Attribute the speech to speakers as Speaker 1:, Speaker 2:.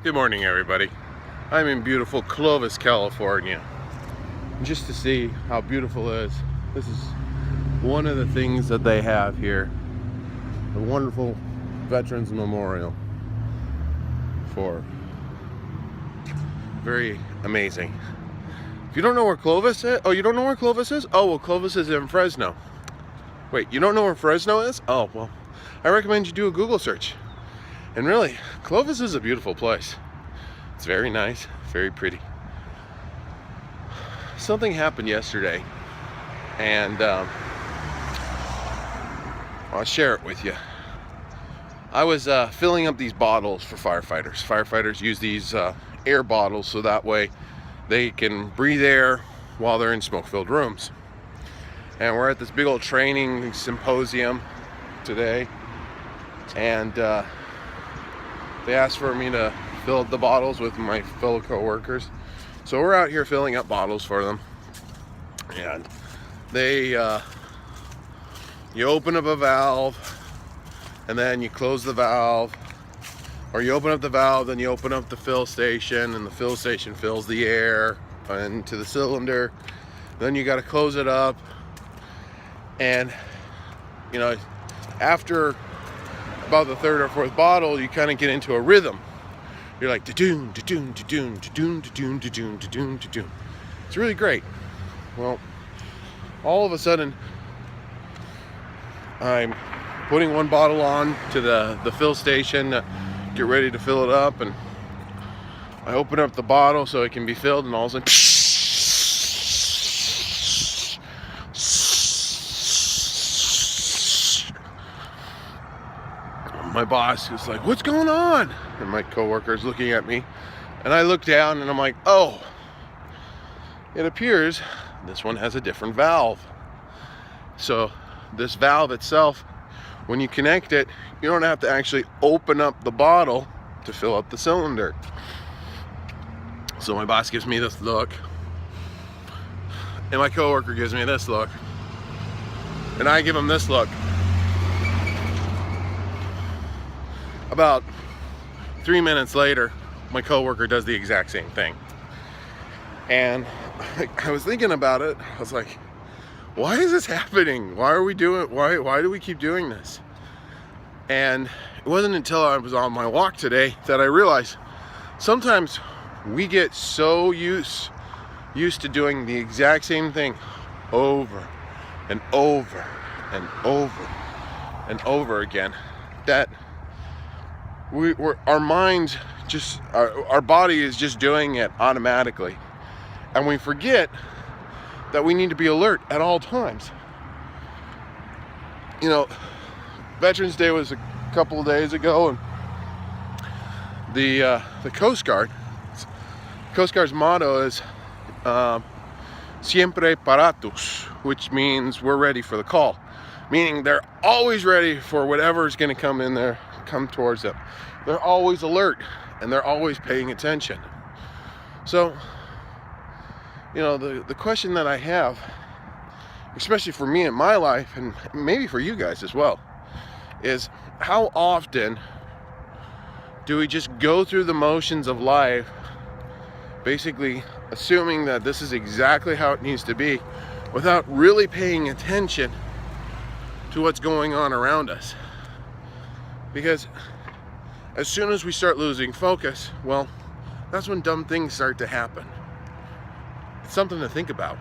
Speaker 1: Good morning, everybody. I'm in beautiful Clovis, California. Just to see how beautiful it is. This is one of the things that they have here. The wonderful Veterans Memorial. Very amazing. If you don't know where Clovis is, you don't know where Clovis is? Oh, well, Clovis is in Fresno. Wait, you don't know where Fresno is? Oh, well, I recommend you do a Google search. And really, Clovis is a beautiful place. It's very nice, very pretty. Something happened yesterday, and I'll share it with you. I was filling up these bottles for firefighters. Firefighters use these air bottles so that way they can breathe air while they're in smoke-filled rooms. And we're at this big old training symposium today, and they asked for me to fill up the bottles with my fellow co-workers. So we're out here filling up bottles for them, and they you open up a valve, and then you close the valve, or you open up the valve, then you open up the fill station, and the fill station fills the air into the cylinder. Then you got to close it up, and you know, after about the third or fourth bottle, you kind of get into a rhythm. You're like da-doon, da-doon, da-doon, da-doon, da-doon, da-doon, da-doon, da-doon. It's really great. Well, all of a sudden, I'm putting one bottle on to the fill station, get ready to fill it up, and I open up the bottle so it can be filled, and all of a sudden, my boss is like, "What's going on?" And my coworker's looking at me, and I look down and I'm like, "Oh, it appears this one has a different valve." So this valve itself, when you connect it, you don't have to actually open up the bottle to fill up the cylinder. So my boss gives me this look, and my coworker gives me this look, and I give him this look. About 3 minutes later, my coworker does the exact same thing. And I was thinking about it. I was like, why is this happening? Why do we keep doing this? And it wasn't until I was on my walk today that I realized sometimes we get so used to doing the exact same thing over and over and over and over again that our minds just, our body is just doing it automatically, and we forget that we need to be alert at all times. You know, Veterans Day was a couple of days ago, and the Coast Guard's motto is "Siempre paratus," which means we're ready for the call, meaning they're always ready for whatever is going to come towards them. They're always alert, and they're always paying attention. So, you know, the question that I have, especially for me in my life, and maybe for you guys as well, is how often do we just go through the motions of life, basically assuming that this is exactly how it needs to be, without really paying attention to what's going on around us? Because as soon as we start losing focus, well, that's when dumb things start to happen. It's something to think about.